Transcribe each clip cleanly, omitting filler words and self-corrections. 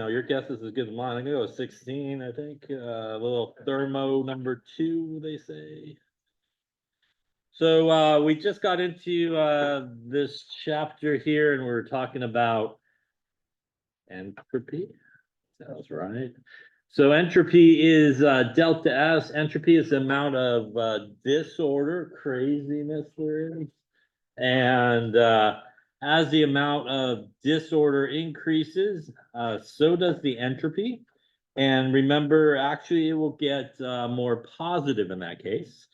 know, your guess is as good as mine. I'm gonna go with 16, I think. A little thermo number 2, they say. So we just got into this chapter here, and we're talking about entropy. Sounds right. So entropy is delta S. Entropy is the amount of disorder, craziness there is. And as the amount of disorder increases, so does the entropy. And remember, actually, it will get more positive in that case.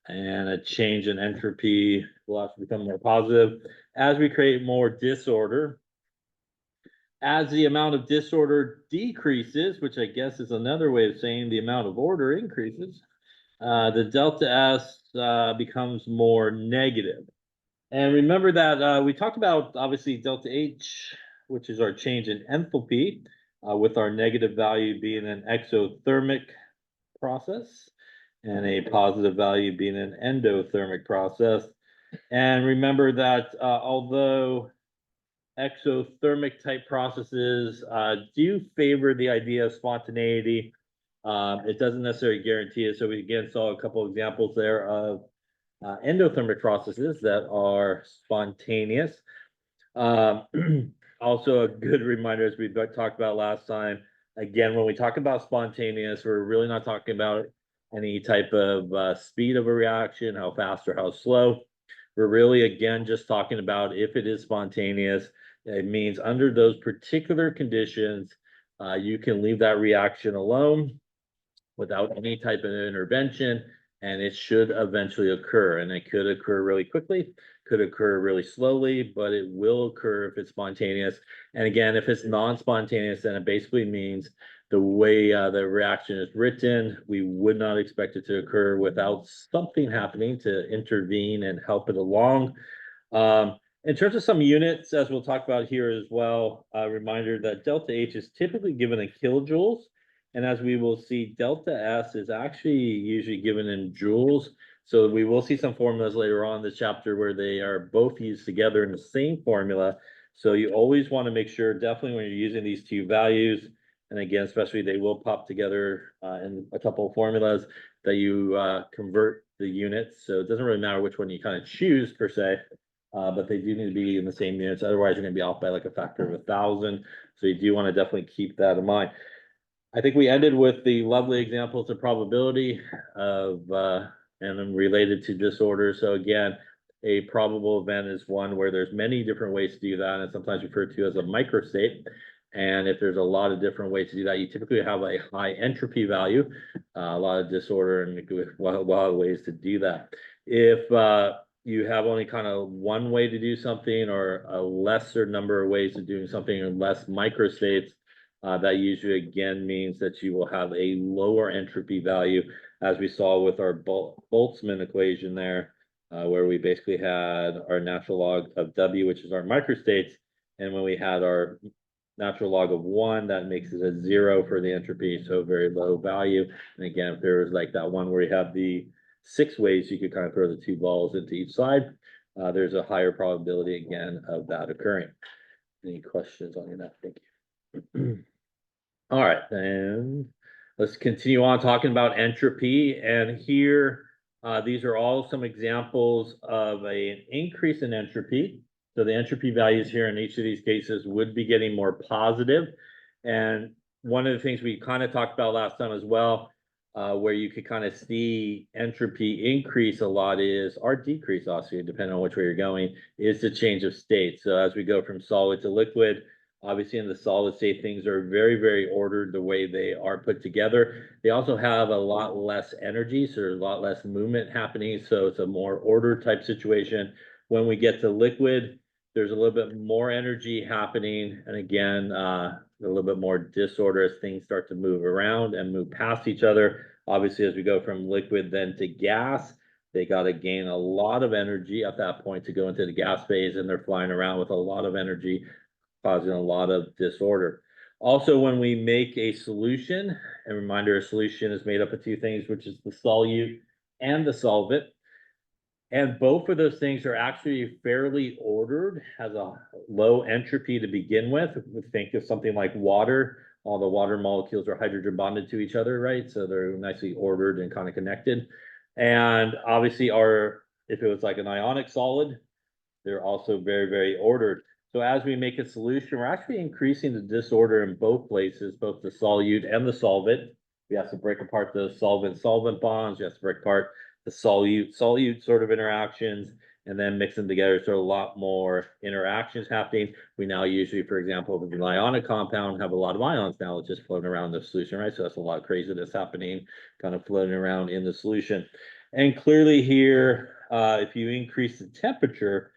And a change in entropy will have to become more positive as we create more disorder. As the amount of disorder decreases, which I guess is another way of saying the amount of order increases, the delta S becomes more negative. And remember that we talked about, obviously, delta H, which is our change in enthalpy, with our negative value being an exothermic process and a positive value being an endothermic process. And remember that although exothermic type processes do favor the idea of spontaneity, it doesn't necessarily guarantee it. So we again saw a couple of examples there of endothermic processes that are spontaneous. Also a good reminder, as we talked about last time, again, when we talk about spontaneous, we're really not talking about any type of speed of a reaction, how fast or how slow. We're really, again, just talking about if it is spontaneous. It means under those particular conditions, you can leave that reaction alone without any type of intervention, and it should eventually occur. And it could occur really quickly, could occur really slowly, but it will occur if it's spontaneous. And again, if it's non-spontaneous, then it basically means the way the reaction is written, we would not expect it to occur without something happening to intervene and help it along. In terms of some units, as we'll talk about here as well, a reminder that delta H is typically given in kilojoules. And as we will see, delta S is actually usually given in joules. So we will see some formulas later on in this chapter where they are both used together in the same formula. So you always want to make sure, definitely when you're using these two values, and again, especially they will pop together in a couple of formulas, that you convert the units. So it doesn't really matter which one you kind of choose per se, but they do need to be in the same units. Otherwise, you're going to be off by like a factor of 1,000. So you do want to definitely keep that in mind. I think we ended with the lovely examples of probability of and then related to disorder. So again, a probable event is one where there's many different ways to do that, and it's sometimes referred to as a microstate. And if there's a lot of different ways to do that, you typically have a high entropy value, a lot of disorder, and a lot of ways to do that. If you have only kind of one way to do something, or a lesser number of ways of doing something, or less microstates, that usually again means that you will have a lower entropy value, as we saw with our Boltzmann equation there, where we basically had our natural log of W, which is our microstates, and when we had our natural log of 1, that makes it a 0 for the entropy, so very low value. And again, if there was like that one where you have the 6 ways you could kind of throw the 2 balls into each side, there's a higher probability again of that occurring. Any questions on that? Thank you. All right, then let's continue on talking about entropy. And here, these are all some examples of an increase in entropy. So the entropy values here in each of these cases would be getting more positive. And one of the things we kind of talked about last time as well, where you could kind of see entropy increase a lot is, or decrease also, depending on which way you're going, is the change of state. So as we go from solid to liquid, obviously in the solid state, things are very, very ordered the way they are put together. They also have a lot less energy, so there's a lot less movement happening. So it's a more ordered type situation. When we get to liquid, there's a little bit more energy happening. And again, a little bit more disorder as things start to move around and move past each other. Obviously, as we go from liquid then to gas, they got to gain a lot of energy at that point to go into the gas phase, and they're flying around with a lot of energy, causing a lot of disorder. Also, when we make a solution, a reminder, a solution is made up of 2 things, which is the solute and the solvent. And both of those things are actually fairly ordered, has a low entropy to begin with. If we think of something like water, all the water molecules are hydrogen bonded to each other, right? So they're nicely ordered and kind of connected. And obviously if it was like an ionic solid, they're also very, very ordered. So as we make a solution, we're actually increasing the disorder in both places, both the solute and the solvent. We have to break apart the solvent-solvent bonds. We have to break apart the solute-solute sort of interactions, and then mix them together. So a lot more interactions happening. We now usually, for example, with an ionic compound, have a lot of ions now just floating around the solution, right? So that's a lot of craziness happening, kind of floating around in the solution. And clearly here, if you increase the temperature,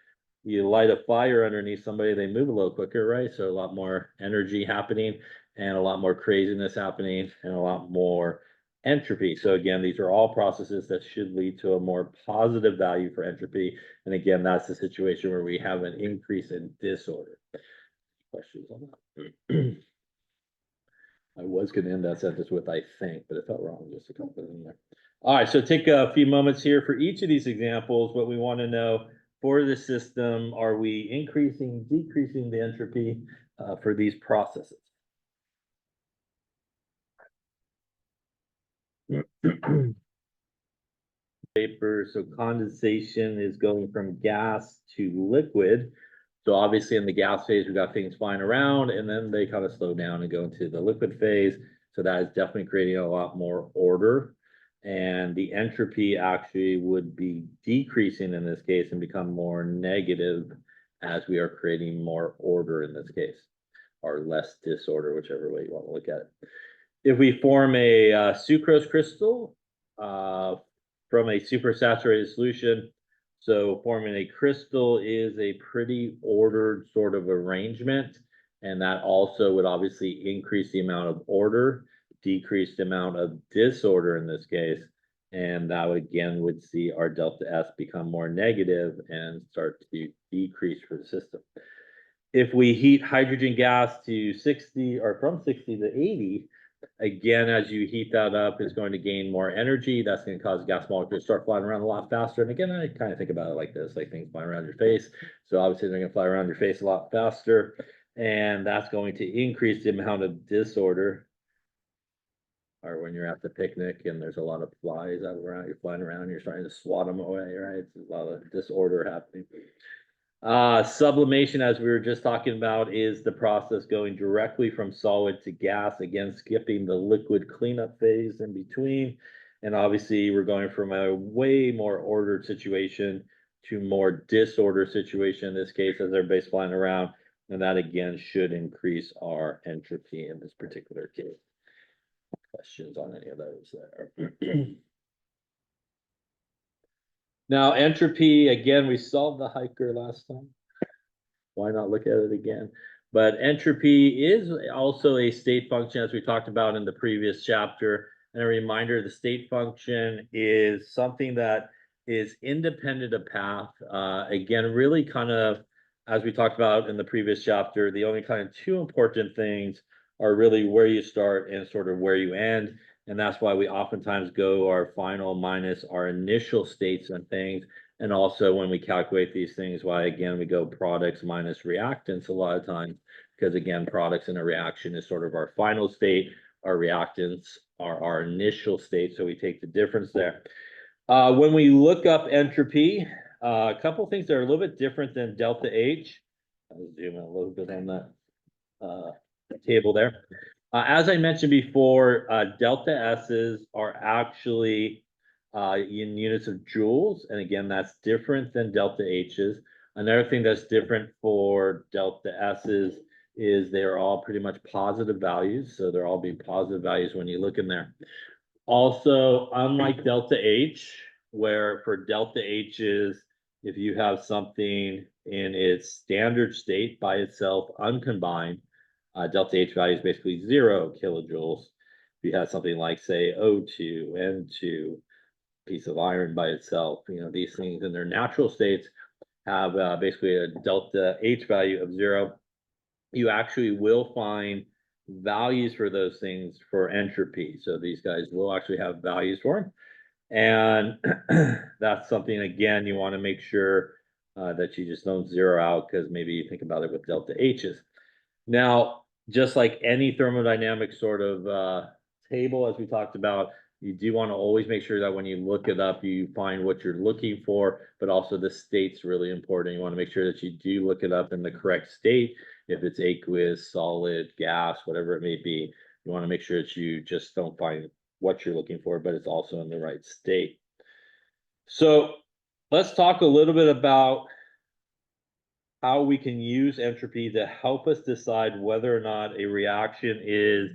you light a fire underneath somebody, they move a little quicker, right? So a lot more energy happening and a lot more craziness happening and a lot more entropy. So again, these are all processes that should lead to a more positive value for entropy. And again, that's the situation where we have an increase in disorder. Questions on that? I was going to end that sentence with I think, but it felt wrong just a couple in there. All right, so take a few moments here for each of these examples. What we want to know for the system, are we increasing, decreasing the entropy for these processes? Vapor, so condensation is going from gas to liquid. So obviously in the gas phase, we've got things flying around and then they kind of slow down and go into the liquid phase. So that is definitely creating a lot more order. And the entropy actually would be decreasing in this case and become more negative as we are creating more order in this case, or less disorder, whichever way you want to look at it. If we form a sucrose crystal from a supersaturated solution, so forming a crystal is a pretty ordered sort of arrangement, and that also would obviously increase the amount of order, decrease the amount of disorder in this case, and that again would see our delta S become more negative and start to decrease for the system. If we heat hydrogen gas to 60 or from 60 to 80, again, as you heat that up, it's going to gain more energy. That's going to cause gas molecules to start flying around a lot faster. And again, I kind of think about it like this, like things flying around your face. So obviously they're going to fly around your face a lot faster. And that's going to increase the amount of disorder. Or when you're at the picnic and there's a lot of flies out around, you're flying around, you're trying to swat them away, right? There's a lot of disorder happening. Sublimation, as we were just talking about, is the process going directly from solid to gas, again, skipping the liquid cleanup phase in between. And obviously we're going from a way more ordered situation to more disordered situation in this case as everybody's flying around. And that again should increase our entropy in this particular case. Questions on any of those there? Now, entropy, again, we solved the hiker last time. Why not look at it again? But entropy is also a state function, as we talked about in the previous chapter. And a reminder, the state function is something that is independent of path. Again, really kind of, as we talked about in the previous chapter, the only kind of two important things are really where you start and sort of where you end. And that's why we oftentimes go our final minus our initial states and things. And also when we calculate these things, why again, we go products minus reactants a lot of times, because again, products in a reaction is sort of our final state. Our reactants are our initial state. So we take the difference there. When we look up entropy, a couple of things that are a little bit different than delta H. I'll zoom in a little bit on that table there. As I mentioned before, delta S's are actually in units of joules. And again, that's different than delta H's. Another thing that's different for delta S's is they're all pretty much positive values. So they're all be positive values when you look in there. Also, unlike delta H, where for delta H's, if you have something in its standard state by itself, uncombined, delta H value is basically 0 kilojoules. If you have something like, say, O2, N2, piece of iron by itself, you know, these things in their natural states have basically a delta H value of 0. You actually will find values for those things for entropy. So these guys will actually have values for them. And that's something, again, you want to make sure that you just don't zero out, because maybe you think about it with delta H's. Now, just like any thermodynamic sort of table, as we talked about, you do want to always make sure that when you look it up, you find what you're looking for, but also the state's really important. You want to make sure that you do look it up in the correct state. If it's aqueous, solid, gas, whatever it may be, you want to make sure that you just don't find what you're looking for, but it's also in the right state. So let's talk a little bit about how we can use entropy to help us decide whether or not a reaction is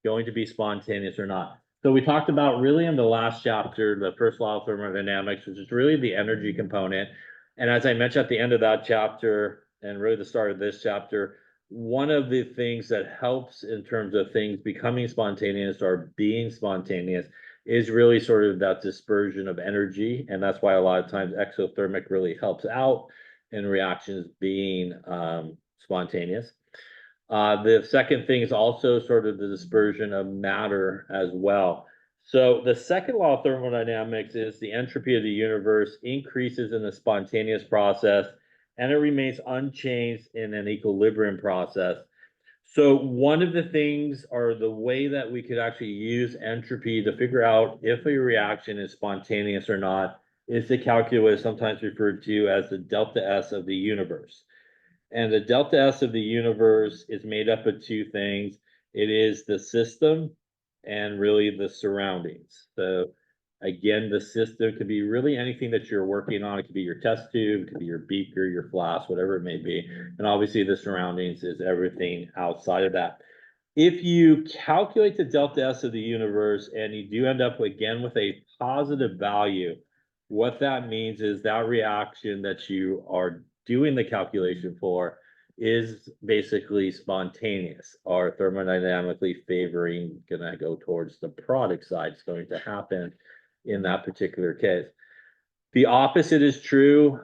going to be spontaneous or not. So we talked about really in the last chapter, the first law of thermodynamics, which is really the energy component. And as I mentioned at the end of that chapter, and really the start of this chapter, one of the things that helps in terms of things becoming spontaneous or being spontaneous is really sort of that dispersion of energy. And that's why a lot of times exothermic really helps out in reactions being spontaneous. The second thing is also sort of the dispersion of matter as well. So the second law of thermodynamics is the entropy of the universe increases in the spontaneous process and it remains unchanged in an equilibrium process. So one of the things, or the way that we could actually use entropy to figure out if a reaction is spontaneous or not, is to calculate what is sometimes referred to as the delta S of the universe. And the delta S of the universe is made up of two things. It is the system and really the surroundings. So again, the system could be really anything that you're working on. It could be your test tube, it could be your beaker, your flask, whatever it may be. And obviously the surroundings is everything outside of that. If you calculate the delta S of the universe and you do end up again with a positive value, what that means is that reaction that you are doing the calculation for is basically spontaneous or thermodynamically favoring, gonna go towards the product side. It's going to happen in that particular case. The opposite is true.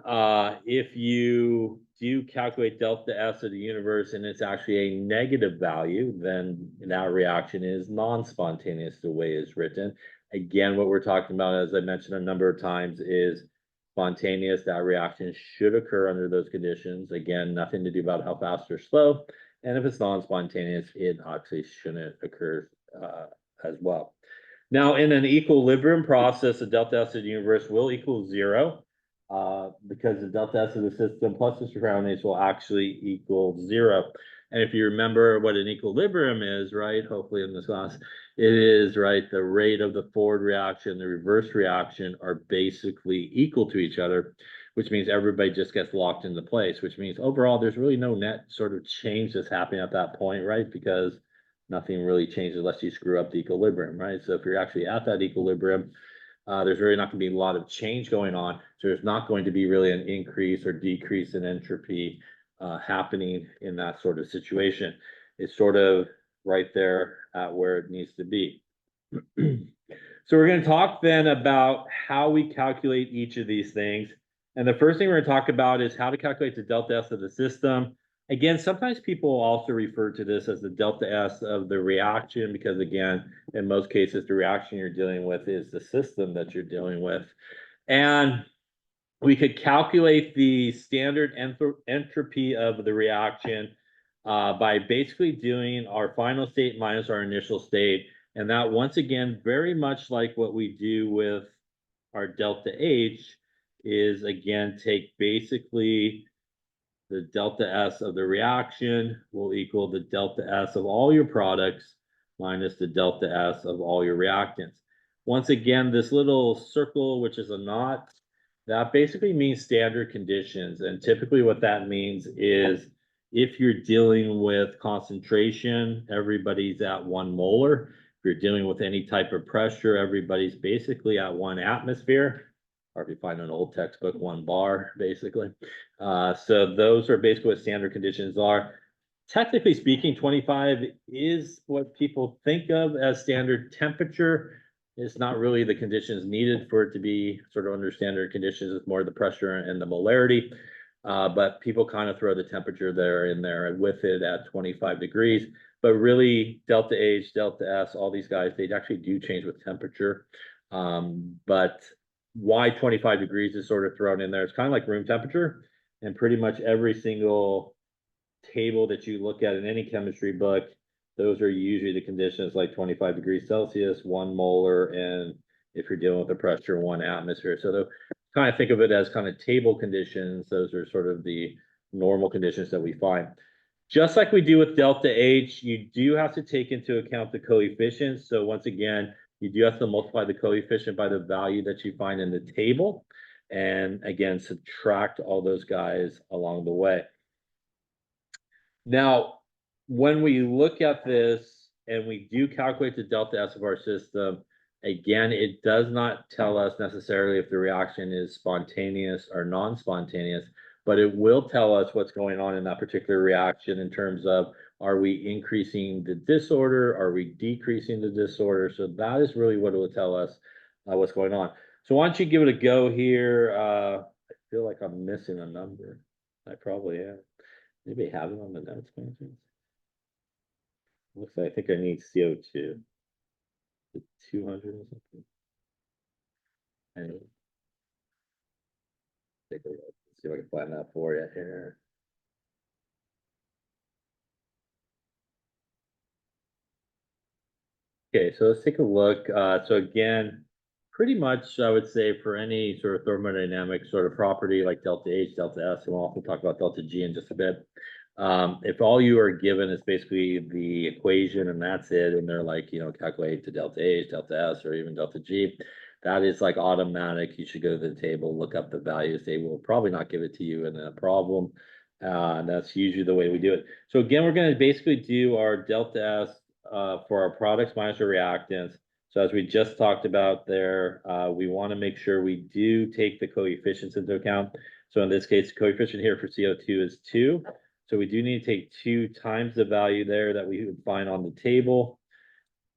If you do calculate delta S of the universe and it's actually a negative value, then that reaction is non-spontaneous the way it's written. Again, what we're talking about, as I mentioned a number of times, is spontaneous. That reaction should occur under those conditions. Again, nothing to do about how fast or slow. And if it's non-spontaneous, it actually shouldn't occur as well. Now, in an equilibrium process, the delta S of the universe will equal zero because the delta S of the system plus the surroundings will actually equal zero. And if you remember what an equilibrium is, right, hopefully in this class, it is, right, the rate of the forward reaction, the reverse reaction are basically equal to each other, which means everybody just gets locked into place, which means overall there's really no net sort of change that's happening at that point, right? Because nothing really changes unless you screw up the equilibrium, right? So if you're actually at that equilibrium, there's really not going to be a lot of change going on. So there's not going to be really an increase or decrease in entropy happening in that sort of situation. It's sort of right there at where it needs to be. So we're going to talk then about how we calculate each of these things. And the first thing we're going to talk about is how to calculate the delta S of the system. Again, sometimes people also refer to this as the delta S of the reaction because, again, in most cases, the reaction you're dealing with is the system that you're dealing with. And we could calculate the standard entropy of the reaction by basically doing our final state minus our initial state. And that, once again, very much like what we do with our delta H, is again take basically the delta S of the reaction will equal the delta S of all your products minus the delta S of all your reactants. Once again, this little circle, which is a knot, that basically means standard conditions. And typically what that means is if you're dealing with concentration, everybody's at 1 molar. If you're dealing with any type of pressure, everybody's basically at 1 atmosphere. Or if you find an old textbook, 1 bar, basically. So those are basically what standard conditions are. Technically speaking, 25 is what people think of as standard temperature. It's not really the conditions needed for it to be sort of under standard conditions. It's more the pressure and the molarity. But people kind of throw the temperature there in there with it at 25 degrees. But really, delta H, delta S, all these guys, they actually do change with temperature. But why 25 degrees is sort of thrown in there. It's kind of like room temperature, and pretty much every single table that you look at in any chemistry book those are usually the conditions like 25 degrees Celsius, 1 molar, and if you're dealing with the pressure, 1 atmosphere. So the kind of think of it as kind of table conditions. Those are sort of the normal conditions that we find. Just like we do with delta H, you do have to take into account the coefficients. So once again, you do have to multiply the coefficient by the value that you find in the table. And again, subtract all those guys along the way. Now, when we look at this and we do calculate the delta S of our system, again, it does not tell us necessarily if the reaction is spontaneous or non-spontaneous, but it will tell us what's going on in that particular reaction in terms of, are we increasing the disorder? Are we decreasing the disorder? So that is really what it will tell us what's going on. So why don't you give it a go here? I feel like I'm missing a number. I probably am. Maybe I have it on the notes. Looks like I think I need CO2. 200 or something. Anyway, take a look. See if I can find that for you here. Okay, so let's take a look. So again, pretty much I would say for any sort of thermodynamic sort of property like delta H, delta S, and we'll also talk about delta G in just a bit. If all you are given is basically the equation and that's it, and they're like, calculate to delta H, delta S, or even delta G, that is like automatic. You should go to the table, look up the values. They will probably not give it to you in a problem. And that's usually the way we do it. So again, we're going to basically do our delta S for our products minus our reactants. So as we just talked about there, we want to make sure we do take the coefficients into account. So in this case, the coefficient here for CO2 is 2. So we do need to take 2 times the value there that we would find on the table.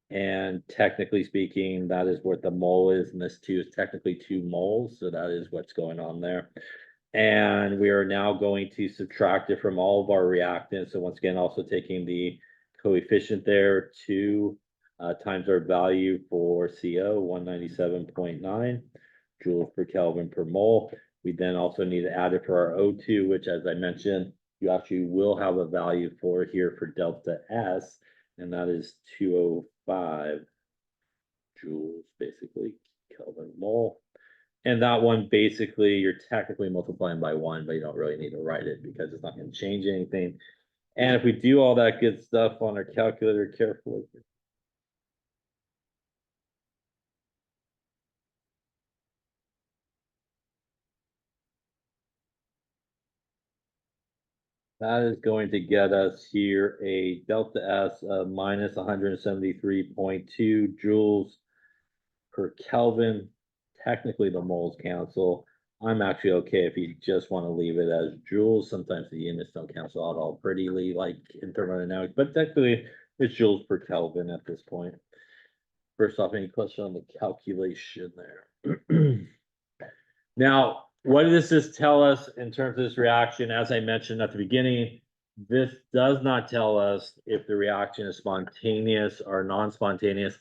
And technically speaking, that is what the mole is. And this 2 is technically 2 moles. So that is what's going on there. And we are now going to subtract it from all of our reactants. So once again, also taking the coefficient there, 2 times our value for CO, 197.9 joules per Kelvin per mole. We then also need to add it for our O2, which, as I mentioned, you actually will have a value for here for delta S, and that is 205 joules, basically, Kelvin mole. And that one, basically, you're technically multiplying by 1, but you don't really need to write it because it's not going to change anything. And if we do all that good stuff on our calculator carefully, that is going to get us here a delta S of minus 173.2 joules per Kelvin. Technically, the moles cancel. I'm actually okay if you just want to leave it as joules. Sometimes the units don't cancel out all prettily, like in thermodynamics, but technically it's joules per Kelvin at this point. First off, any question on the calculation there? Now, what does this tell us in terms of this reaction? As I mentioned at the beginning, this does not tell us if the reaction is spontaneous or non-spontaneous,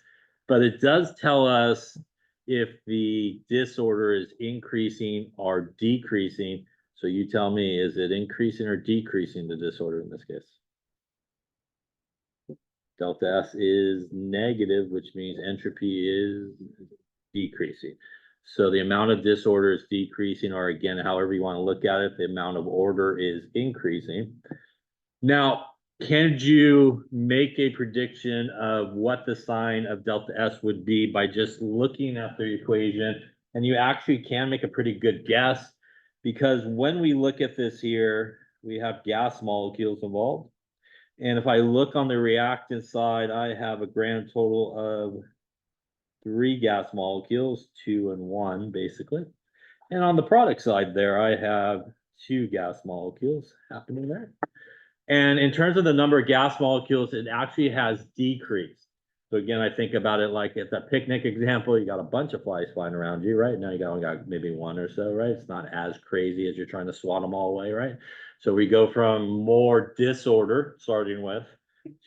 but it does tell us if the disorder is increasing or decreasing. So you tell me, is it increasing or decreasing the disorder in this case? Delta S is negative, which means entropy is decreasing. So the amount of disorder is decreasing, or again, however you want to look at it, the amount of order is increasing. Now, can you make a prediction of what the sign of delta S would be by just looking at the equation? And you actually can make a pretty good guess, because when we look at this here, we have gas molecules involved. And if I look on the reactant side, I have a grand total of 3 gas molecules, 2 and 1, basically. And on the product side there, I have 2 gas molecules happening there. And in terms of the number of gas molecules, it actually has decreased. So again, I think about it like it's a picnic example. You got a bunch of flies flying around you, right? Now you only got maybe 1 or so, right? It's not as crazy as you're trying to swat them all away, right? So we go from more disorder, starting with,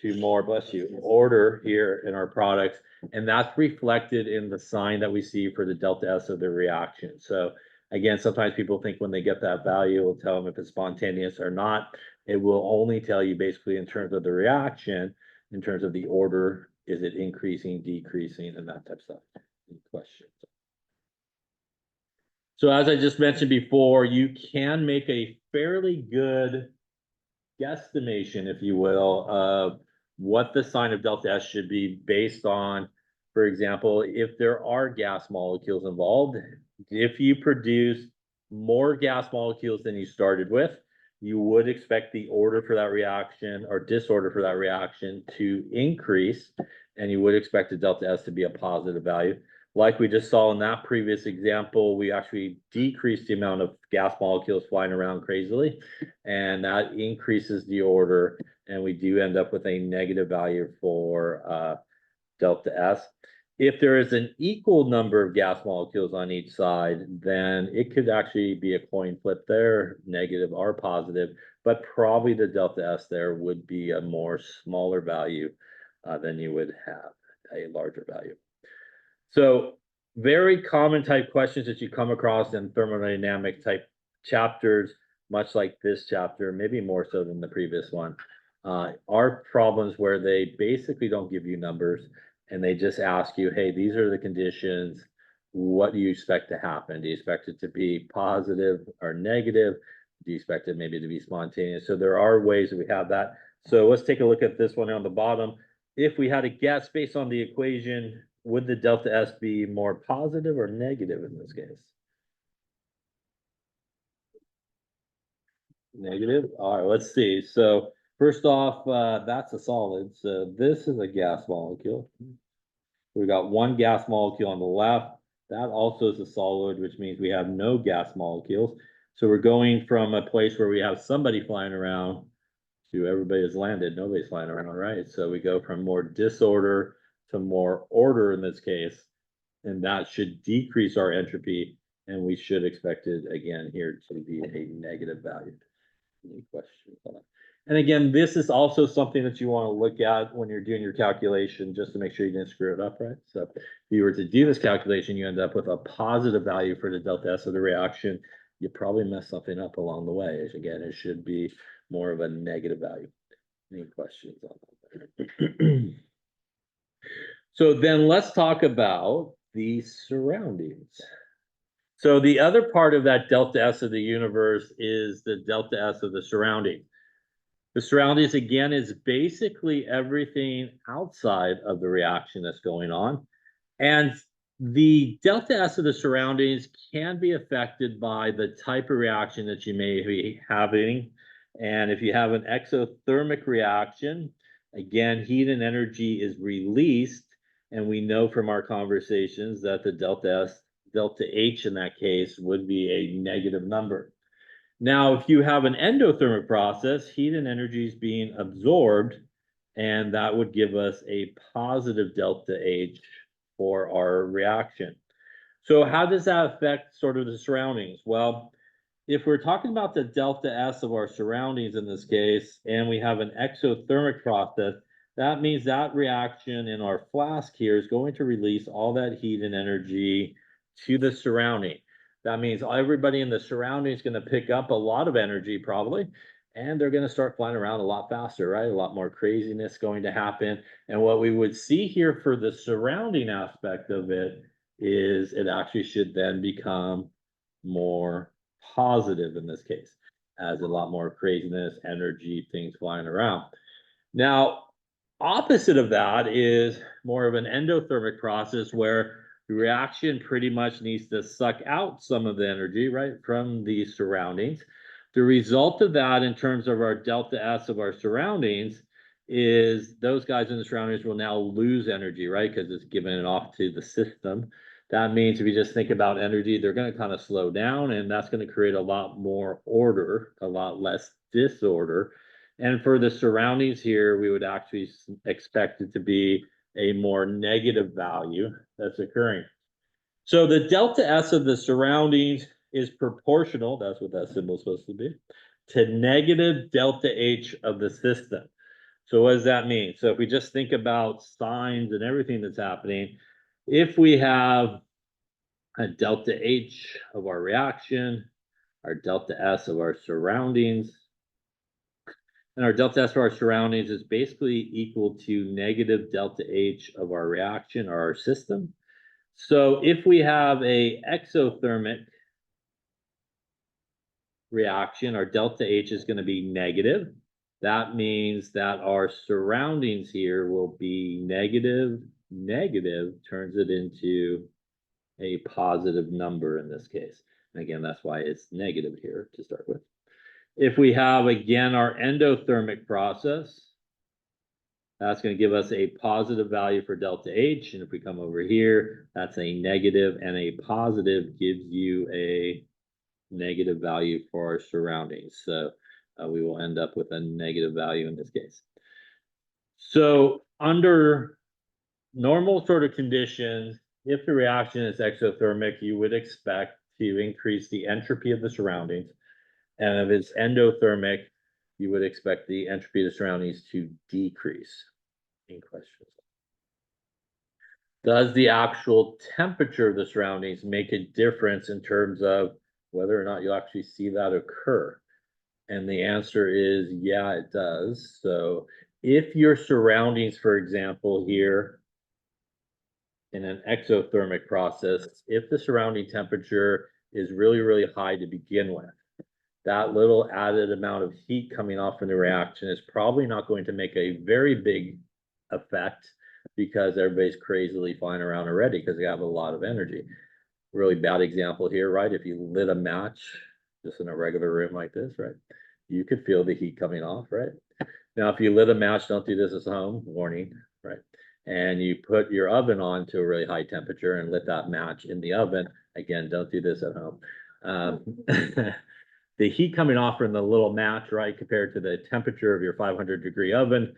to more, bless you, order here in our products. And that's reflected in the sign that we see for the delta S of the reaction. So again, sometimes people think when they get that value, it'll tell them if it's spontaneous or not. It will only tell you basically in terms of the reaction. in terms of the order. Is it increasing, decreasing, and that type of stuff? Any questions? So as I just mentioned before, you can make a fairly good guesstimation, if you will, of what the sign of delta S should be based on, for example, if there are gas molecules involved. If you produce more gas molecules than you started with, you would expect the order for that reaction or disorder for that reaction to increase, and you would expect the delta S to be a positive value. Like we just saw in that previous example, we actually decreased the amount of gas molecules flying around crazily, and that increases the order, and we do end up with a negative value for delta S. If there is an equal number of gas molecules on each side, then it could actually be a coin flip there, negative or positive, but probably the delta S there would be a more smaller value than you would have a larger value. So very common type questions that you come across in thermodynamic type chapters, much like this chapter, maybe more so than the previous one, are problems where they basically don't give you numbers and they just ask you, hey, these are the conditions. What do you expect to happen? Do you expect it to be positive or negative? Do you expect it maybe to be spontaneous? So there are ways that we have that. So let's take a look at this one on the bottom. If we had a guess based on the equation, would the delta S be more positive or negative in this case? Negative. All right, let's see. So first off, that's a solid. So this is a gas molecule. We got one gas molecule on the left. That also is a solid, which means we have no gas molecules. So we're going from a place where we have somebody flying around to everybody has landed. Nobody's flying around, right? So we go from more disorder to more order in this case, and that should decrease our entropy, and we should expect it again here to be a negative value. Any questions on that? And again, this is also something that you want to look at when you're doing your calculation, just to make sure you didn't screw it up, right? So if you were to do this calculation, you end up with a positive value for the delta S of the reaction. You probably messed something up along the way. Again, it should be more of a negative value. Any questions on that? So then let's talk about the surroundings. So the other part of that delta S of the universe is the delta S of the surroundings. The surroundings, again, is basically everything outside of the reaction that's going on. And the delta S of the surroundings can be affected by the type of reaction that you may be having. And if you have an exothermic reaction, again, heat and energy is released. And we know from our conversations that the delta H in that case would be a negative number. Now, if you have an endothermic process, heat and energy is being absorbed, and that would give us a positive delta H for our reaction. So how does that affect sort of the surroundings? Well, if we're talking about the delta S of our surroundings in this case, and we have an exothermic process, that means that reaction in our flask here is going to release all that heat and energy to the surrounding. That means everybody in the surrounding is going to pick up a lot of energy probably, and they're going to start flying around a lot faster, right? A lot more craziness going to happen. And what we would see here for the surrounding aspect of it is it actually should then become more positive in this case, as a lot more craziness, energy, things flying around. Now, opposite of that is more of an endothermic process where the reaction pretty much needs to suck out some of the energy, right, from the surroundings. The result of that in terms of our delta S of our surroundings is those guys in the surroundings will now lose energy, right, because it's giving it off to the system. That means if you just think about energy, they're going to kind of slow down, and that's going to create a lot more order, a lot less disorder. And for the surroundings here, we would actually expect it to be a more negative value that's occurring. So the delta S of the surroundings is proportional, that's what that symbol is supposed to be, to negative delta H of the system. So what does that mean? So if we just think about signs and everything that's happening, if we have a delta H of our reaction, our delta S of our surroundings, And our delta S for our surroundings is basically equal to negative delta H of our reaction or our system. So if we have a exothermic reaction, our delta H is going to be negative. That means that our surroundings here will be negative, negative turns it into a positive number in this case. And again, that's why it's negative here to start with. If we have, again, our endothermic process, that's going to give us a positive value for delta H. And if we come over here, that's a negative, and a positive gives you a negative value for our surroundings. So we will end up with a negative value in this case. So under normal sort of conditions, if the reaction is exothermic, you would expect to increase the entropy of the surroundings. And if it's endothermic, you would expect the entropy of the surroundings to decrease. Any questions? Does the actual temperature of the surroundings make a difference in terms of whether or not you'll actually see that occur? And the answer is, yeah, it does. So if your surroundings, for example, here in an exothermic process, if the surrounding temperature is really, really high to begin with, that little added amount of heat coming off from the reaction is probably not going to make a very big effect because everybody's crazily flying around already because they have a lot of energy. Really bad example here, right? If you lit a match just in a regular room like this, right? You could feel the heat coming off, right? Now, if you lit a match, don't do this at home, warning, right? And you put your oven on to a really high temperature and lit that match in the oven, again, don't do this at home. The heat coming off from the little match, right, compared to the temperature of your 500-degree oven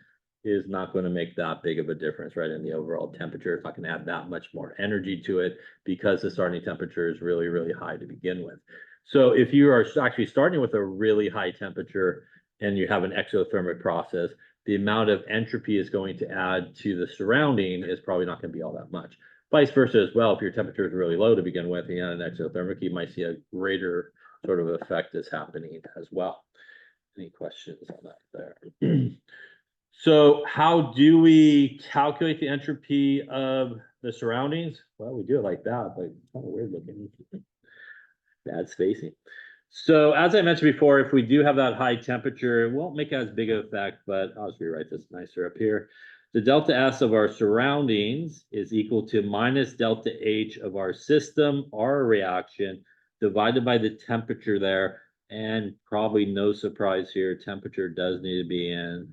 is not going to make that big of a difference, right, in the overall temperature. It's not going to add that much more energy to it because the starting temperature is really, really high to begin with. So if you are actually starting with a really high temperature and you have an exothermic process, the amount of entropy is going to add to the surrounding is probably not going to be all that much. Vice versa as well, if your temperature is really low to begin with and an exothermic, you might see a greater sort of effect is happening as well. Any questions on that there? So how do we calculate the entropy of the surroundings? Well, we do it like that, but it's kind of weird looking. Bad spacing. So as I mentioned before, if we do have that high temperature, it won't make as big of an effect, but I'll just rewrite this nicer up here. The delta S of our surroundings is equal to minus delta H of our system, our reaction, divided by the temperature there. And probably no surprise here, temperature does need to be in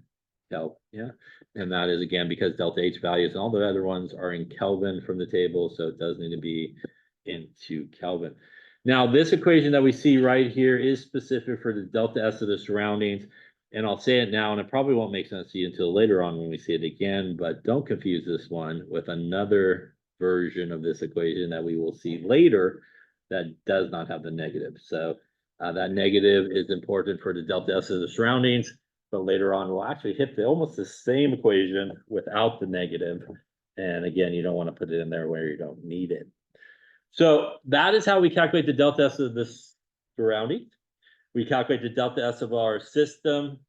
Kelvin, yeah. And that is, again, because delta H values and all the other ones are in Kelvin from the table, so it does need to be into Kelvin. Now, this equation that we see right here is specific for the delta S of the surroundings. And I'll say it now, and it probably won't make sense to you until later on when we see it again, but don't confuse this one with another version of this equation that we will see later that does not have the negative. So that negative is important for the delta S of the surroundings, but later on we'll actually hit almost the same equation without the negative. And again, you don't want to put it in there where you don't need it. So that is how we calculate the delta S of this surrounding. We calculate the delta S of our system,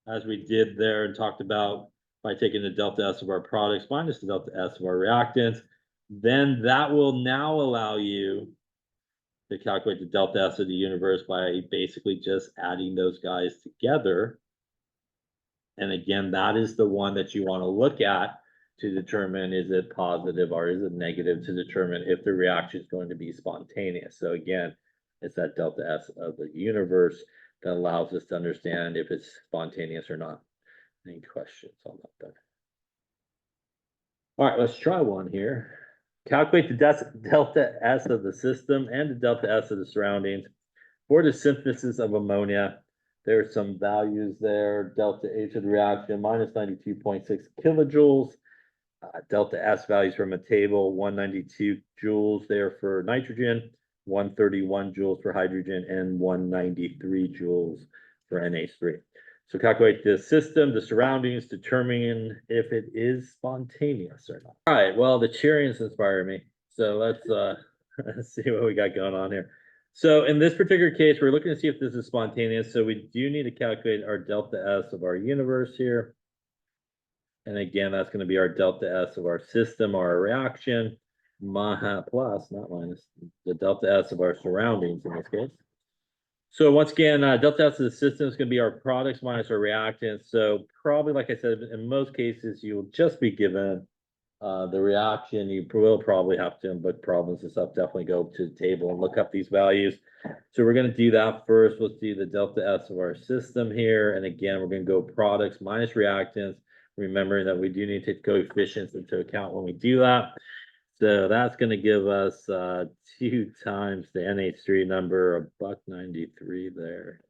as we did there and talked about by taking the delta S of our products minus the delta S of our reactants. Then that will now allow you to calculate the delta S of the universe by basically just adding those guys together. And again, that is the one that you want to look at to determine is it positive or is it negative to determine if the reaction is going to be spontaneous. So again, it's that delta S of the universe that allows us to understand if it's spontaneous or not. Any questions on that then? All right, let's try one here. Calculate the delta S of the system and the delta S of the surroundings for the synthesis of ammonia. There's some values there. Delta H of the reaction, minus 92.6 kilojoules. Delta S values from a table, 192 joules there for nitrogen, 131 joules for hydrogen, and 193 joules for NH3. So calculate the system, the surroundings, determine if it is spontaneous or not. All right, well, the cheerings inspire me. So let's see what we got going on here. So in this particular case, we're looking to see if this is spontaneous. So we do need to calculate our delta S of our universe here. And again, that's going to be our delta S of our system, our reaction, plus, not minus, the delta S of our surroundings in this case. So once again, delta S of the system is going to be our products minus our reactants. So probably, like I said, in most cases, you'll just be given the reaction. You will probably have to input problems and stuff. Definitely go to the table and look up these values. So we're going to do that first. Let's do the delta S of our system here. And again, we're going to go products minus reactants, remembering that we do need to take coefficients into account when we do that. So that's going to give us 2 times the NH3 number, $1.93 there.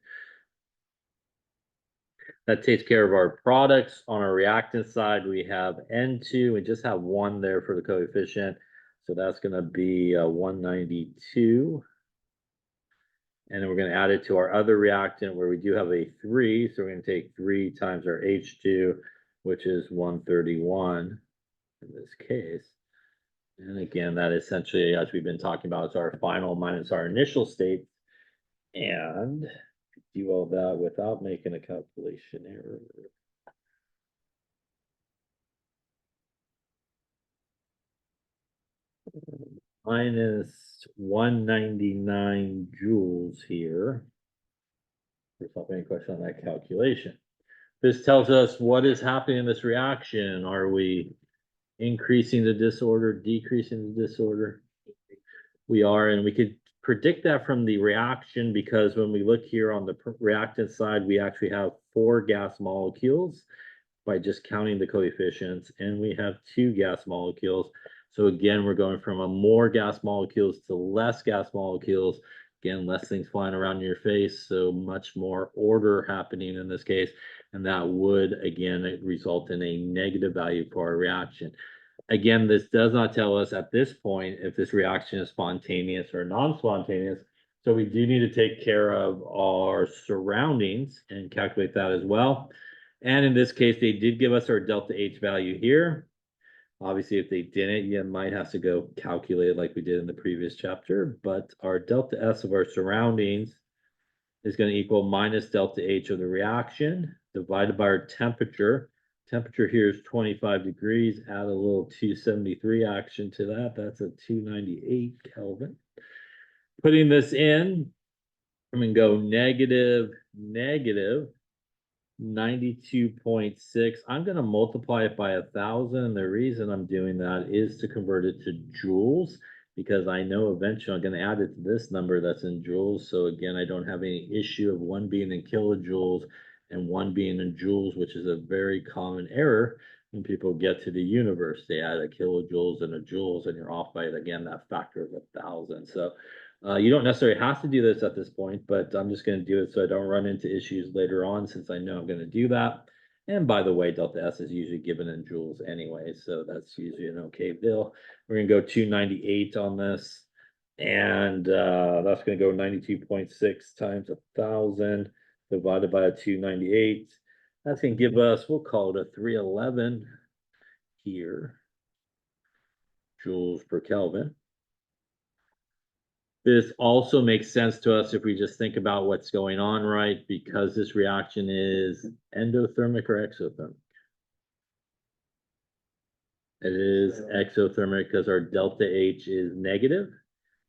That takes care of our products. On our reactant side, we have N2. We just have 1 there for the coefficient. So that's going to be 192. And then we're going to add it to our other reactant where we do have a 3. So we're going to take 3 times our H2, which is 131 in this case. And again, that essentially, as we've been talking about, is our final minus our initial state. And do all that without making a calculation error. Minus 199 joules here. There's not any question on that calculation. This tells us what is happening in this reaction. Are we increasing the disorder, decreasing the disorder? We are, and we could predict that from the reaction because when we look here on the reactant side, we actually have 4 gas molecules by just counting the coefficients, and we have 2 gas molecules. So again, we're going from a more gas molecules to less gas molecules. Again, less things flying around in your face, so much more order happening in this case. And that would, again, result in a negative value for our reaction. Again, this does not tell us at this point if this reaction is spontaneous or non-spontaneous. So we do need to take care of our surroundings and calculate that as well. And in this case, they did give us our delta H value here. Obviously, if they didn't, you might have to go calculate it like we did in the previous chapter. But our delta S of our surroundings is going to equal minus delta H of the reaction divided by our temperature. Temperature here is 25 degrees. Add a little 273 action to that. That's a 298 Kelvin. Putting this in, I'm going to go negative 92.6. I'm going to multiply it by 1,000. And the reason I'm doing that is to convert it to joules, because I know eventually I'm going to add it to this number that's in joules. So again, I don't have any issue of one being in kilojoules and one being in joules, which is a very common error when people get to the universe. They add a kilojoules and a joules, and you're off by, again, that factor of 1,000. So you don't necessarily have to do this at this point, but I'm just going to do it so I don't run into issues later on, since I know I'm going to do that. And by the way, delta S is usually given in joules anyway, so that's usually an okay bill. We're going to go 298 on this, and that's going to go 92.6 times 1,000 divided by a 298. That's going to give us, we'll call it a 311 here, joules per Kelvin. This also makes sense to us if we just think about what's going on, right? Because this reaction is endothermic or exothermic. It is exothermic because our delta H is negative.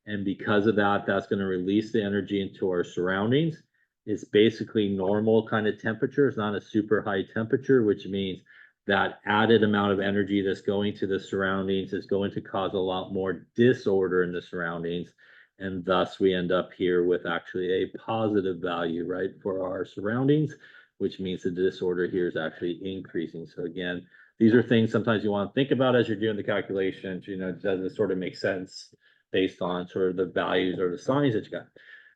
And because of that, that's going to release the energy into our surroundings. It's basically normal kind of temperature. It's not a super high temperature, which means that added amount of energy that's going to the surroundings is going to cause a lot more disorder in the surroundings. And thus we end up here with actually a positive value, right, for our surroundings, which means the disorder here is actually increasing. So again, these are things sometimes you want to think about as you're doing the calculations. You know, does it sort of make sense based on sort of the values or the signs that you got?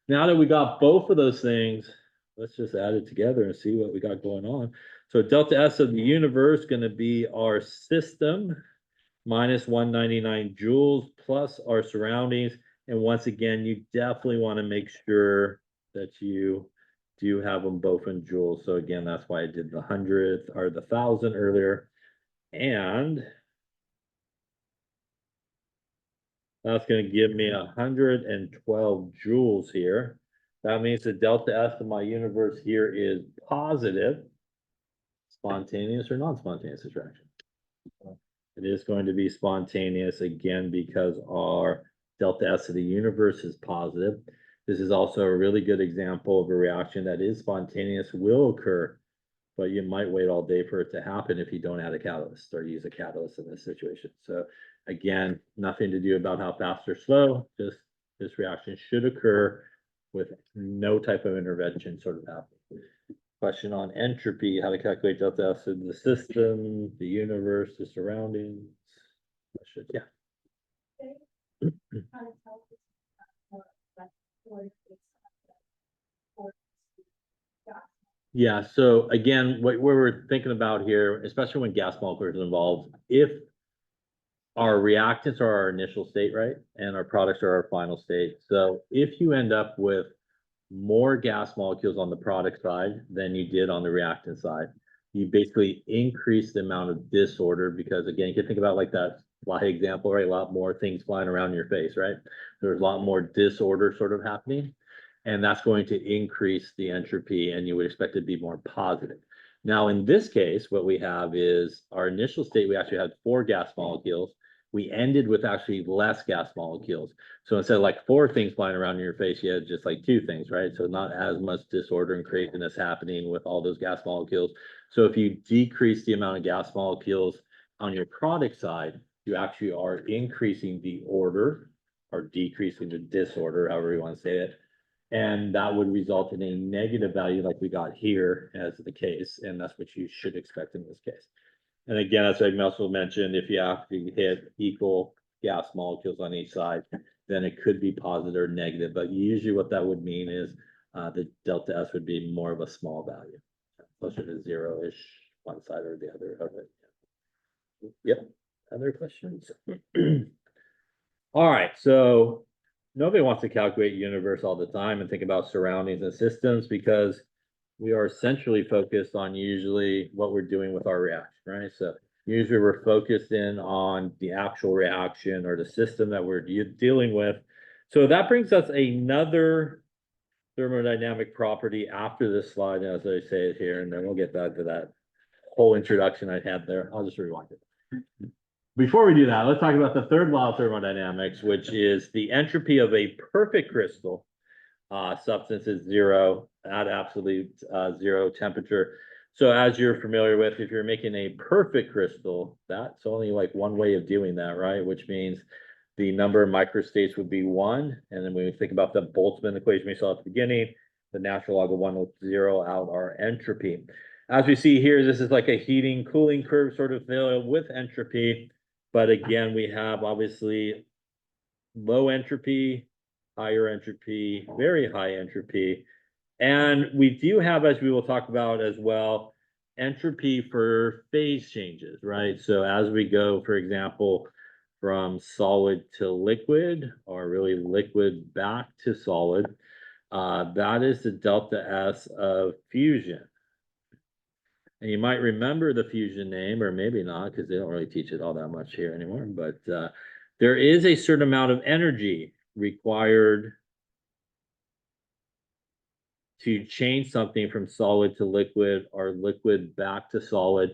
Now that we got both of those things, let's just add it together and see what we got going on. So delta S of the universe going to be our system minus 199 joules plus our surroundings. And once again, you definitely want to make sure that you do have them both in joules. So again, that's why I did the 100th or the 1,000 earlier. And That's gonna give me 112 joules here. That means the delta S of my universe here is positive. Spontaneous or non-spontaneous attraction? It is going to be spontaneous again because our delta S of the universe is positive. This is also a really good example of a reaction that is spontaneous, will occur, but you might wait all day for it to happen if you don't add a catalyst or use a catalyst in this situation. So again, nothing to do about how fast or slow, just this reaction should occur with no type of intervention sort of happening. Question on entropy, how to calculate delta S in the system, the universe, the surroundings. Question, yeah. Yeah, so again, what we're thinking about here, especially when gas molecules are involved, if our reactants are our initial state, right? And our products are our final state. So if you end up with more gas molecules on the product side than you did on the reactant side, you basically increase the amount of disorder because again, you can think about like that fly example, right? A lot more things flying around in your face, right? There's a lot more disorder sort of happening. And that's going to increase the entropy and you would expect it to be more positive. Now, in this case, what we have is our initial state, we actually had 4 gas molecules. We ended with actually less gas molecules. So instead of like 4 things flying around in your face, you had just like 2 things, right? So not as much disorder and craziness happening with all those gas molecules. So if you decrease the amount of gas molecules on your product side, you actually are increasing the order or decreasing the disorder, however you want to say it. And that would result in a negative value like we got here as the case. And that's what you should expect in this case. And again, as I also mentioned, if you actually hit equal gas molecules on each side, then it could be positive or negative. But usually what that would mean is the delta S would be more of a small value, closer to 0-ish, one side or the other of it. Yep. Other questions? All right. So nobody wants to calculate universe all the time and think about surroundings and systems because we are essentially focused on usually what we're doing with our reaction, right? So usually we're focused in on the actual reaction or the system that we're dealing with. So that brings us another thermodynamic property after this slide, as I say it here, and then we'll get back to that whole introduction I had there. I'll just rewind it. Before we do that, let's talk about the third law of thermodynamics, which is the entropy of a perfect crystal substance is 0 at absolute 0 temperature. So as you're familiar with, if you're making a perfect crystal, that's only like one way of doing that, right? Which means the number of microstates would be 1. And then when we think about the Boltzmann equation we saw at the beginning, the natural log of 1 will 0 out our entropy. As we see here, this is like a heating, cooling curve sort of thing with entropy. But again, we have obviously low entropy, higher entropy, very high entropy. And we do have, as we will talk about as well, entropy for phase changes, right? So as we go, for example, from solid to liquid, or really liquid back to solid, that is the delta S of fusion. And you might remember the fusion name, or maybe not, because they don't really teach it all that much here anymore. But there is a certain amount of energy required to change something from solid to liquid or liquid back to solid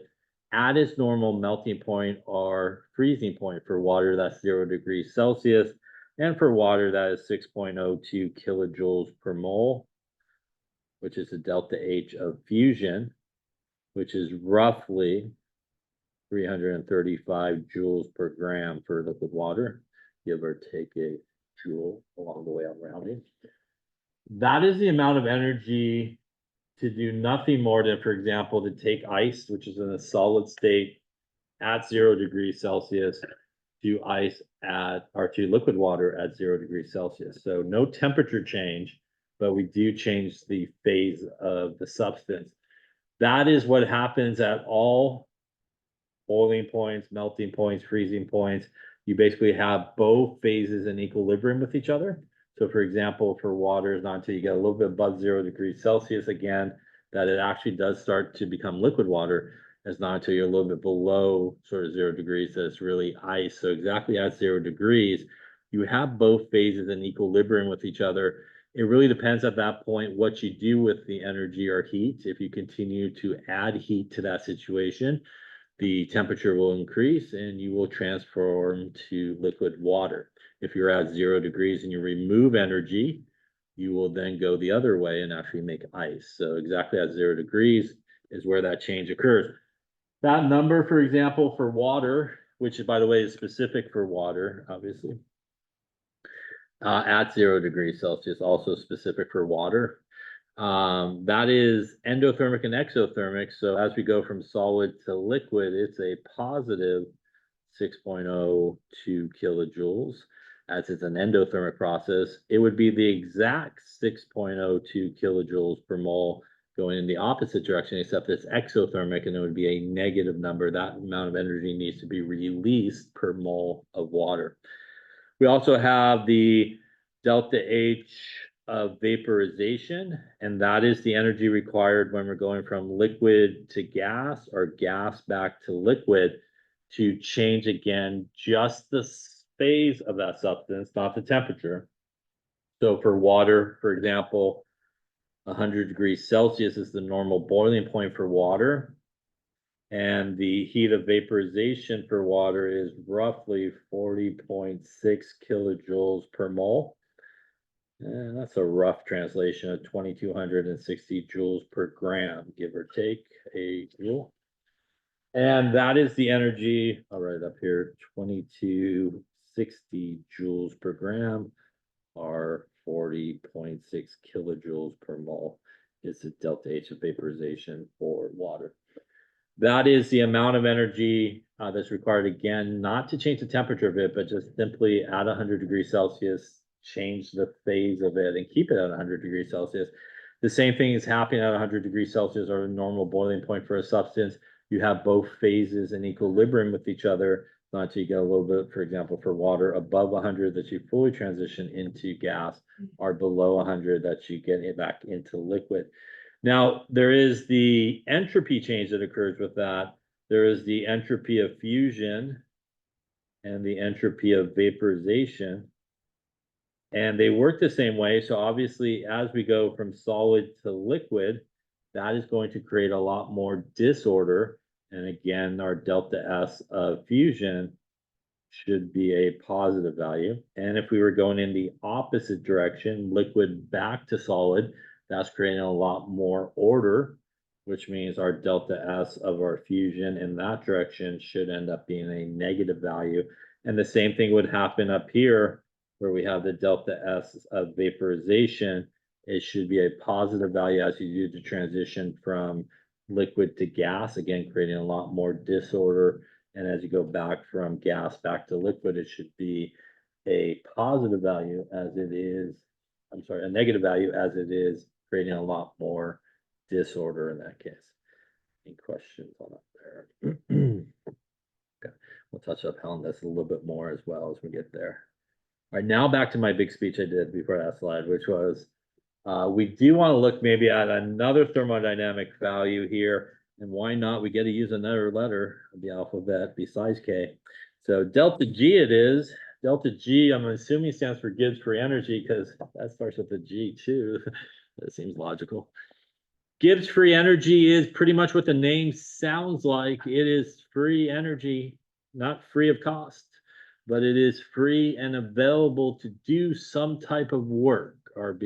at its normal melting point or freezing point for water that's 0 degrees Celsius, and for water that is 6.02 kilojoules per mole, which is the delta H of fusion, which is roughly 335 joules per gram for liquid water, give or take a joule along the way I'm rounding. That is the amount of energy to do nothing more than, for example, to take ice, which is in a solid state at 0 degrees Celsius, to ice at, or to liquid water at 0 degrees Celsius. So no temperature change, but we do change the phase of the substance. That is what happens at all boiling points, melting points, freezing points. You basically have both phases in equilibrium with each other. So for example, for water, it's not until you get a little bit above 0 degrees Celsius again, that it actually does start to become liquid water. It's not until you're a little bit below sort of 0 degrees that it's really ice. So exactly at 0 degrees, you have both phases in equilibrium with each other. It really depends at that point what you do with the energy or heat. If you continue to add heat to that situation, the temperature will increase and you will transform to liquid water. If you're at 0 degrees and you remove energy, you will then go the other way and actually make ice. So exactly at 0 degrees is where that change occurs. That number, for example, for water, which by the way is specific for water, obviously, at 0 degrees Celsius, also specific for water. That is endothermic and exothermic. So as we go from solid to liquid, it's a positive 6.02 kilojoules. As it's an endothermic process, it would be the exact 6.02 kilojoules per mole going in the opposite direction, except it's exothermic and it would be a negative number. That amount of energy needs to be released per mole of water. We also have the delta H of vaporization, and that is the energy required when we're going from liquid to gas or gas back to liquid to change again just the phase of that substance, not the temperature. So for water, for example, 100 degrees Celsius is the normal boiling point for water. And the heat of vaporization for water is roughly 40.6 kilojoules per mole. And that's a rough translation of 2,260 joules per gram, give or take a joule. And that is the energy, I'll write it up here, 2,260 joules per gram, or 40.6 kilojoules per mole is the delta H of vaporization for water. That is the amount of energy that's required, again, not to change the temperature of it, but just simply at 100 degrees Celsius, change the phase of it and keep it at 100 degrees Celsius. The same thing is happening at 100 degrees Celsius, or a normal boiling point for a substance. You have both phases in equilibrium with each other, not until you get a little bit, for example, for water above 100 that you fully transition into gas, or below 100 that you get it back into liquid. Now, there is the entropy change that occurs with that. There is the entropy of fusion and the entropy of vaporization. And they work the same way. So obviously, as we go from solid to liquid, that is going to create a lot more disorder. And again, our delta S of fusion should be a positive value. And if we were going in the opposite direction, liquid back to solid, that's creating a lot more order, which means our delta S of our fusion in that direction should end up being a negative value. And the same thing would happen up here, where we have the delta S of vaporization. It should be a positive value as you do the transition from liquid to gas, again, creating a lot more disorder. And as you go back from gas back to liquid, it should be a positive value as it is, I'm sorry, a negative value as it is, creating a lot more disorder in that case. Any questions on that there? Okay, we'll touch upon this a little bit more as well as we get there. All right, now back to my big speech I did before that slide, which was we do want to look maybe at another thermodynamic value here. And why not? We get to use another letter of the alphabet besides K. So delta G it is. Delta G, I'm assuming stands for Gibbs Free Energy, because that starts with a G too. That seems logical. Gibbs Free Energy is pretty much what the name sounds like. It is free energy, not free of cost, but it is free and available to do some type of work or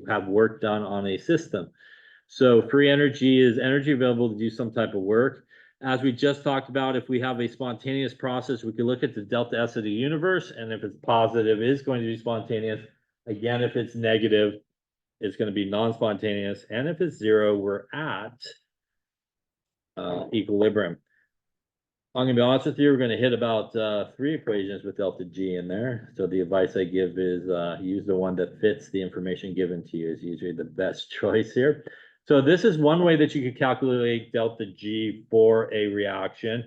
have work done on a system. So free energy is energy available to do some type of work. As we just talked about, if we have a spontaneous process, we can look at the delta S of the universe, and if it's positive, it's going to be spontaneous. Again, if it's negative, it's going to be non-spontaneous. And if it's 0, we're at equilibrium. I'm going to be honest with you, we're going to hit about 3 equations with delta G in there. So the advice I give is use the one that fits the information given to you is usually the best choice here. So this is one way that you could calculate delta G for a reaction.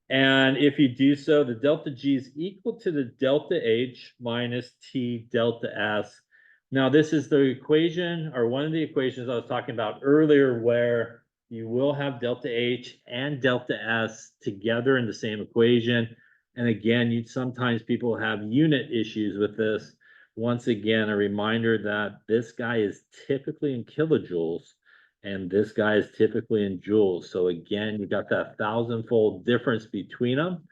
And if you do so, the delta G is equal to the delta H minus T delta S. Now, this is the equation, or one of the equations I was talking about earlier, where you will have delta H and delta S together in the same equation. And again, sometimes people have unit issues with this. Once again, a reminder that this guy is typically in kilojoules and this guy is typically in joules. So again, you got that 1,000-fold difference between them.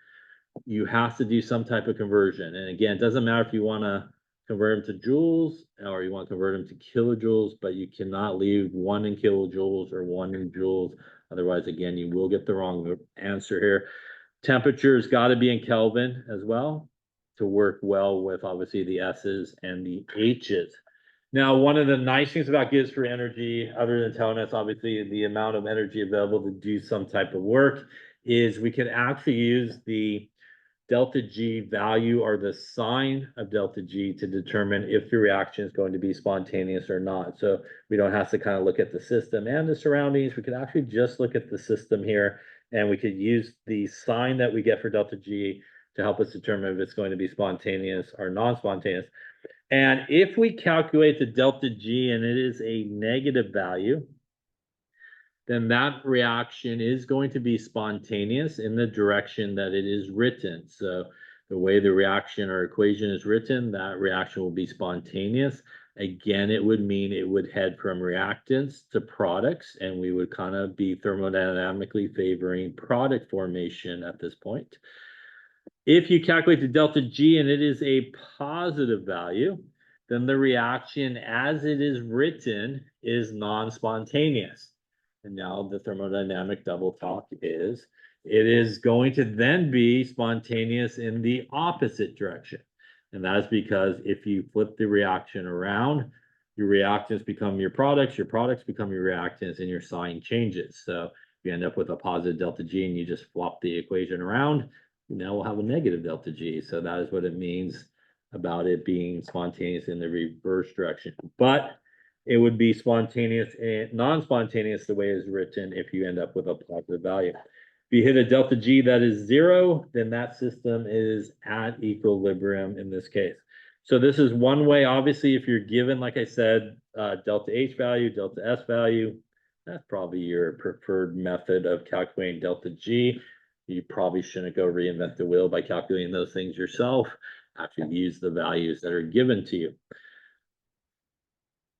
You have to do some type of conversion. And again, it doesn't matter if you want to convert them to joules or you want to convert them to kilojoules, but you cannot leave one in kilojoules or one in joules. Otherwise, again, you will get the wrong answer here. Temperature's got to be in Kelvin as well to work well with obviously the S's and the H's. Now, one of the nice things about Gibbs Free Energy, other than telling us obviously the amount of energy available to do some type of work, is we can actually use the delta G value or the sign of delta G to determine if the reaction is going to be spontaneous or not. So we don't have to kind of look at the system and the surroundings. We could actually just look at the system here, and we could use the sign that we get for delta G to help us determine if it's going to be spontaneous or non-spontaneous. And if we calculate the delta G and it is a negative value, then that reaction is going to be spontaneous in the direction that it is written. So the way the reaction or equation is written, that reaction will be spontaneous. Again, it would mean it would head from reactants to products, and we would kind of be thermodynamically favoring product formation at this point. If you calculate the delta G and it is a positive value, then the reaction as it is written is non-spontaneous. And now the thermodynamic double talk is, it is going to then be spontaneous in the opposite direction. And that's because if you flip the reaction around, your reactants become your products become your reactants, and your sign changes. So you end up with a positive delta G and you just flop the equation around, now we'll have a negative delta G. So that is what it means about it being spontaneous in the reverse direction. But it would be spontaneous and non-spontaneous the way it's written if you end up with a positive value. If you hit a delta G that is 0, then that system is at equilibrium in this case. So this is one way. Obviously, if you're given, like I said, delta H value, delta S value, that's probably your preferred method of calculating delta G. You probably shouldn't go reinvent the wheel by calculating those things yourself. Actually use the values that are given to you.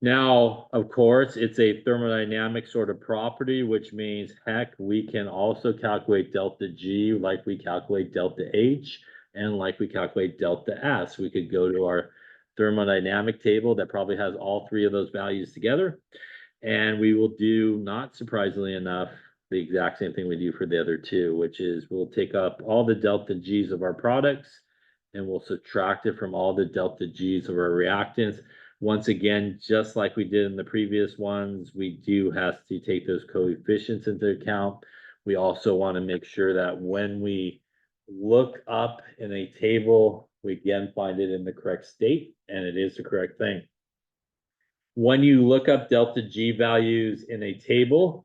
Now, of course, it's a thermodynamic sort of property, which means, heck, we can also calculate delta G like we calculate delta H and like we calculate delta S. We could go to our thermodynamic table that probably has all three of those values together, and we will do, not surprisingly enough, the exact same thing we do for the other two, which is we'll take up all the delta G's of our products and we'll subtract it from all the delta G's of our reactants. Once again, just like we did in the previous ones, we do have to take those coefficients into account. We also want to make sure that when we look up in a table, we again find it in the correct state, and it is the correct thing. When you look up delta G values in a table,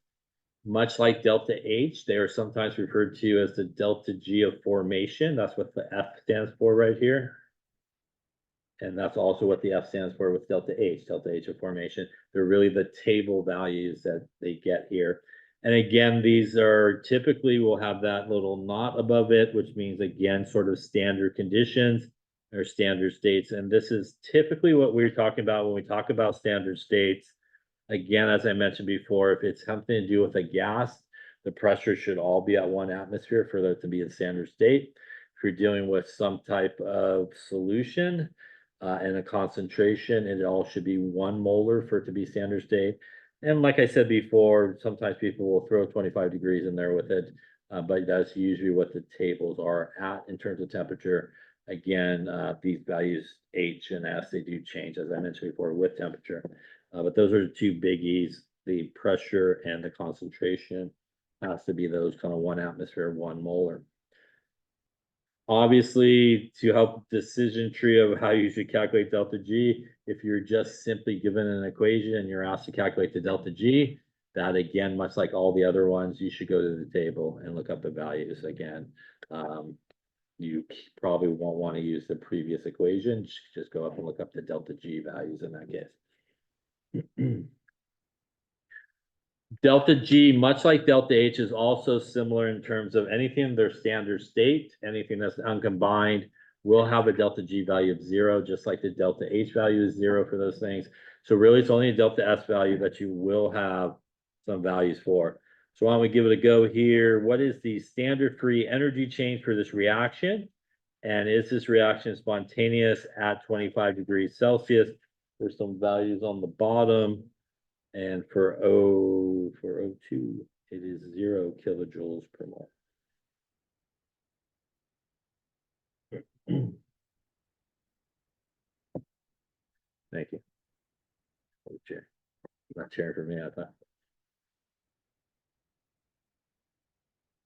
much like delta H, they are sometimes referred to as the delta G of formation. That's what the F stands for right here. And that's also what the F stands for with delta H of formation. They're really the table values that they get here. And again, these are typically will have that little knot above it, which means, again, sort of standard conditions or standard states. And this is typically what we're talking about when we talk about standard states. Again, as I mentioned before, if it's something to do with a gas, the pressure should all be at 1 atmosphere for that to be a standard state. If you're dealing with some type of solution and a concentration, it all should be 1 molar for it to be standard state. And like I said before, sometimes people will throw 25 degrees in there with it, but that's usually what the tables are at in terms of temperature. Again, these values H and S, they do change, as I mentioned before, with temperature. But those are the two biggies, the pressure and the concentration has to be those kind of 1 atmosphere, 1 molar. Obviously, to help decision tree of how you should calculate delta G, if you're just simply given an equation and you're asked to calculate the delta G, that again, much like all the other ones, you should go to the table and look up the values again. You probably won't want to use the previous equation, just go up and look up the delta G values in that case. Delta G, much like delta H, is also similar in terms of anything in their standard state, anything that's uncombined will have a delta G value of 0, just like the delta H value is 0 for those things. So really, it's only a delta S value that you will have some values for. So why don't we give it a go here? What is the standard free energy change for this reaction? And is this reaction spontaneous at 25 degrees Celsius? There's some values on the bottom. And for O2, it is 0 kilojoules per mole. Thank you. Chair. Not chair for me, I thought.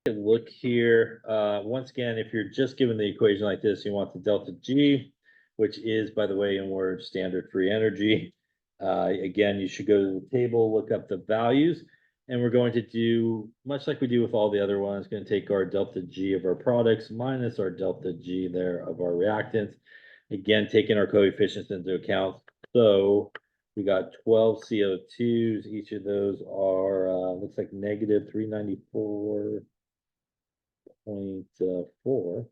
Look here, once again, if you're just given the equation like this, you want the delta G, which is, by the way, in words, standard free energy. Again, you should go to the table, look up the values, and we're going to do, much like we do with all the other ones, going to take our delta G of our products minus our delta G there of our reactants. Again, taking our coefficients into account. So we got 12 CO2s. Each of those are, looks like negative 394.4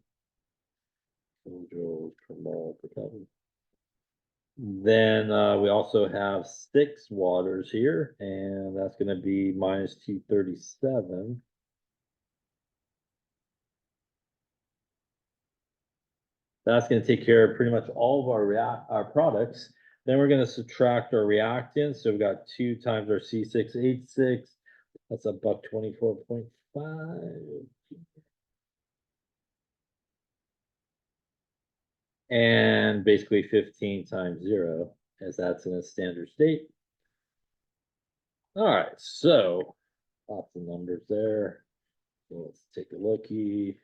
kilojoules per mole per Kelvin. Then we also have 6 waters here, and that's going to be minus 237. That's going to take care of pretty much all of our products. Then we're going to subtract our reactants. So we've got 2 times our C6H6. That's a buck 24.5. And basically 15 times 0, as that's in a standard state. All right, so lots of numbers there. So let's take a looky.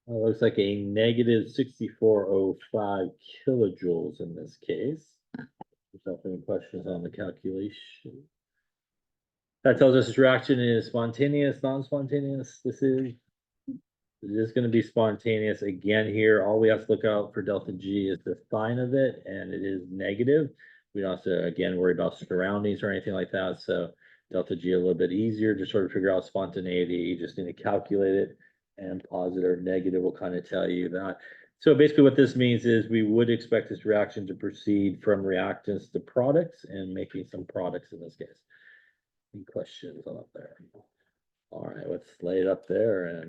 It looks like a negative 6405 kilojoules in this case. There's any questions on the calculation? That tells us this reaction is spontaneous, non-spontaneous. This is going to be spontaneous again here. All we have to look out for delta G is the sign of it, and it is negative. We don't have to, again, worry about surroundings or anything like that. So delta G a little bit easier to sort of figure out spontaneity. You just need to calculate it, and positive or negative will kind of tell you that. So basically what this means is we would expect this reaction to proceed from reactants to products and making some products in this case. Any questions on up there? All right, let's lay it up there and